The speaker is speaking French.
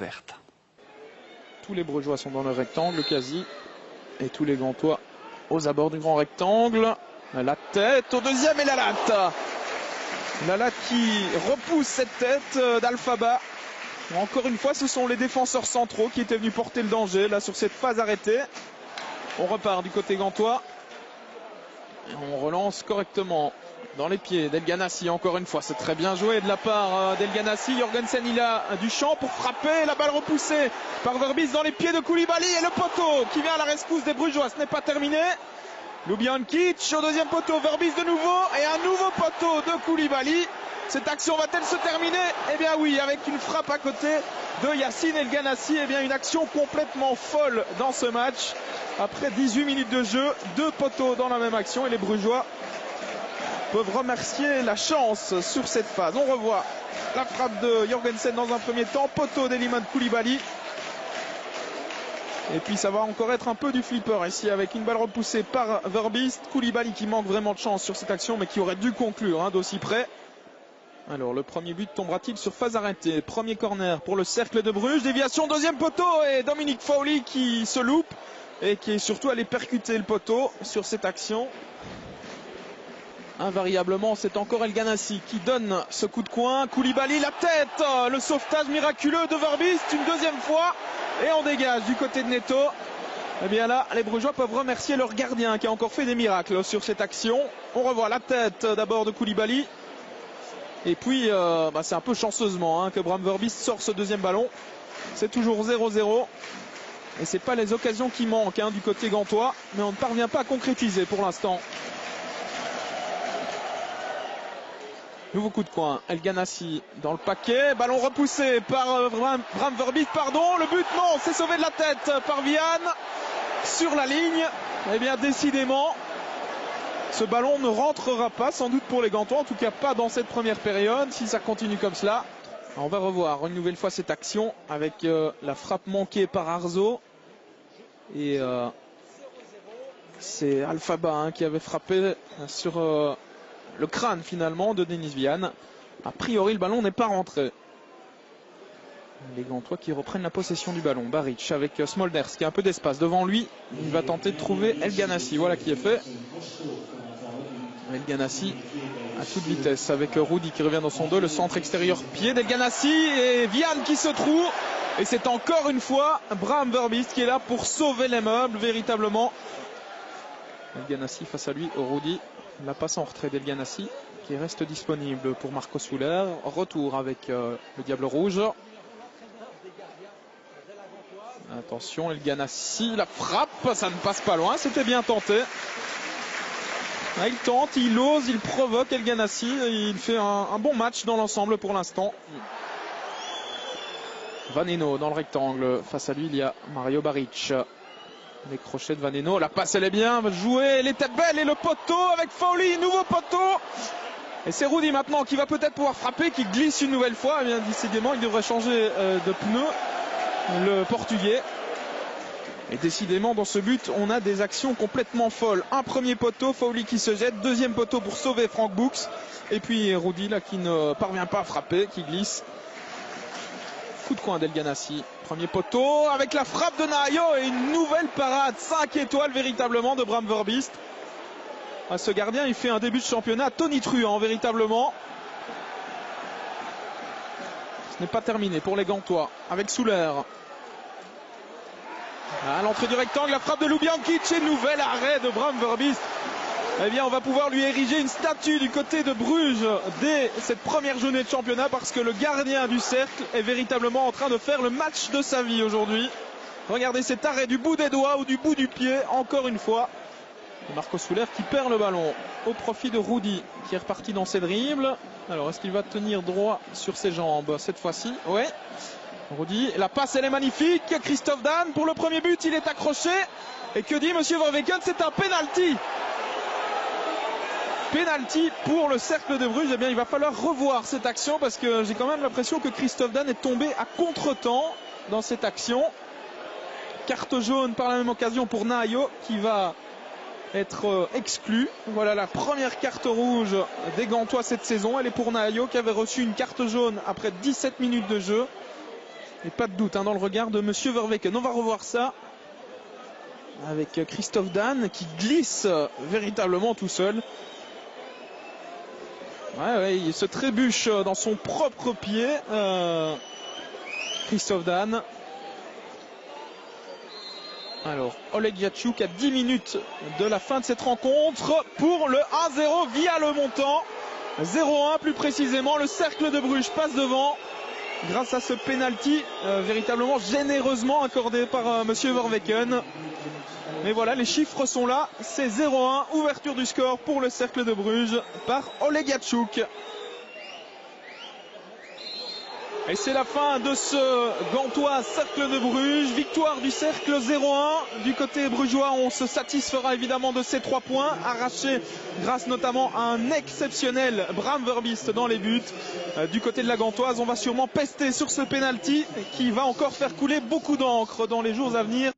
verte. Tous les Brugeois sont dans le rectangle quasi. Et tous les Gantois aux abords du grand rectangle. La tête au deuxième et la latte. La latte qui repousse cette tête d'Alphaba. Encore une fois, ce sont les défenseurs centraux qui étaient venus porter le danger là sur cette phase arrêtée. On repart du côté gantois. Et on relance correctement dans les pieds d'El Ganassi. Encore une fois, c'est très bien joué de la part d'El Ganassi. Jorgensen, il a du champ pour frapper. La balle repoussée par Verbis dans les pieds de Koulibaly. Et le poteau qui vient à la rescousse des Brugeois. Ce n'est pas terminé. Ljubijankic au deuxième poteau. Verbis de nouveau. Et un nouveau poteau de Koulibaly. Cette action va-t-elle se terminer? Eh bien oui, avec une frappe à côté de Yacine El Ganassi. Eh bien une action complètement folle dans ce match. Après 18 minutes de jeu, 2 poteaux dans la même action. Et les Brugeois peuvent remercier la chance sur cette phase. On revoit la frappe de Jorgensen dans un premier temps. Poteau d'Elimane Koulibaly. Et puis ça va encore être un peu du flipper ici avec une balle repoussée par Verbis. Koulibaly qui manque vraiment de chance sur cette action mais qui aurait dû conclure d'aussi près. Alors le premier but tombera-t-il sur phase arrêtée? Premier corner pour le Cercle de Bruges. Déviation deuxième poteau et Dominique Fowley qui se loupe et qui est surtout allé percuter le poteau sur cette action. Invariablement c'est encore El Ganassi qui donne ce coup de coin. Koulibaly la tête, le sauvetage miraculeux de Verbis une deuxième fois et on dégage du côté de Neto. Et bien là les Brugeois peuvent remercier leur gardien qui a encore fait des miracles sur cette action. On revoit la tête d'abord de Koulibaly. Et puis c'est un peu chanceusement que Bram Verbis sort ce deuxième ballon. C'est toujours 0-0. Et c'est pas les occasions qui manquent du côté gantois. Mais on ne parvient pas à concrétiser pour l'instant. Nouveau coup de coin. El Ganassi dans le paquet. Ballon repoussé par Bram Verbis. Pardon. Le but non. C'est sauvé de la tête par Viane. Sur la ligne. Eh bien décidément. Ce ballon ne rentrera pas sans doute pour les Gantois, en tout cas pas dans cette première période, si ça continue comme cela. On va revoir une nouvelle fois cette action avec la frappe manquée par Arzo. Et c'est Alphaba qui avait frappé sur le crâne finalement de Denis Viane. A priori le ballon n'est pas rentré. Les Gantois qui reprennent la possession du ballon. Baric avec Smolders qui a un peu d'espace devant lui. Il va tenter de trouver El Ganassi. Voilà qui est fait. El Ganassi à toute vitesse avec Rudy qui revient dans son dos. Le centre extérieur pied d'El Ganassi et Viane qui se trouve. Et c'est encore une fois Bram Verbis qui est là pour sauver les meubles véritablement. El Ganassi face à lui, Rudy. La passe en retrait d'El Ganassi qui reste disponible pour Marco Soler. Retour avec le Diable Rouge. Attention, El Ganassi, la frappe, ça ne passe pas loin, c'était bien tenté. Il tente, il ose, il provoque El Ganassi, il fait un bon match dans l'ensemble pour l'instant. Vaneno dans le rectangle, face à lui il y a Mario Baric. Les crochets de Vaneno, la passe elle est bien jouée, elle était belle et le poteau avec Fowley, nouveau poteau. Et c'est Rudy maintenant qui va peut-être pouvoir frapper, qui glisse une nouvelle fois. Eh bien, décidément il devrait changer de pneu. Le Portugais. Et décidément dans ce but on a des actions complètement folles. Un premier poteau, Fowley qui se jette. Deuxième poteau pour sauver Frank Books. Et puis Rudy là qui ne parvient pas à frapper, qui glisse. Coup de coin d'El Ganassi. Premier poteau avec la frappe de Nahayo et une nouvelle parade 5 étoiles véritablement de Bram Verbis. Ce gardien il fait un début de championnat tonitruant véritablement. Ce n'est pas terminé pour les Gantois avec Souler. À l'entrée du rectangle, la frappe de Ljubijankic et nouvel arrêt de Bram Verbis. Eh bien, on va pouvoir lui ériger une statue du côté de Bruges dès cette première journée de championnat parce que le gardien du cercle est véritablement en train de faire le match de sa vie aujourd'hui. Regardez cet arrêt du bout des doigts ou du bout du pied, encore une fois. Et Marco Soler qui perd le ballon au profit de Rudy qui est reparti dans ses dribbles. Alors est-ce qu'il va tenir droit sur ses jambes cette fois-ci? Oui. Rudy, la passe elle est magnifique. Christophe Dan pour le premier but, il est accroché. Et que dit Monsieur Verweken? C'est un penalty. Penalty pour le Cercle de Bruges. Eh bien il va falloir revoir cette action parce que j'ai quand même l'impression que Christophe Dan est tombé à contre-temps dans cette action. Carte jaune par la même occasion pour Nahayo qui va être exclu. Voilà la première carte rouge des Gantois cette saison. Elle est pour Nahayo qui avait reçu une carte jaune après 17 minutes de jeu. Et pas de doute dans le regard de Monsieur Verweken. On va revoir ça avec Christophe Dan qui glisse véritablement tout seul. Ouais, il se trébuche dans son propre pied. Christophe Dan. Alors, Oleg Yachuk à 10 minutes de la fin de cette rencontre pour le 1-0 via le montant. 0-1 plus précisément. Le Cercle de Bruges passe devant grâce à ce penalty véritablement généreusement accordé par Monsieur Verweken. Mais voilà, les chiffres sont là. C'est 0-1, ouverture du score pour le Cercle de Bruges par Oleg Yachuk. Et c'est la fin de ce gantois Cercle de Bruges. Victoire du Cercle 0-1. Du côté brugeois, on se satisfera évidemment de ces 3 points arrachés grâce notamment à un exceptionnel Bram Verbiest dans les buts. Du côté de la gantoise, on va sûrement pester sur ce penalty qui va encore faire couler beaucoup d'encre dans les jours à venir.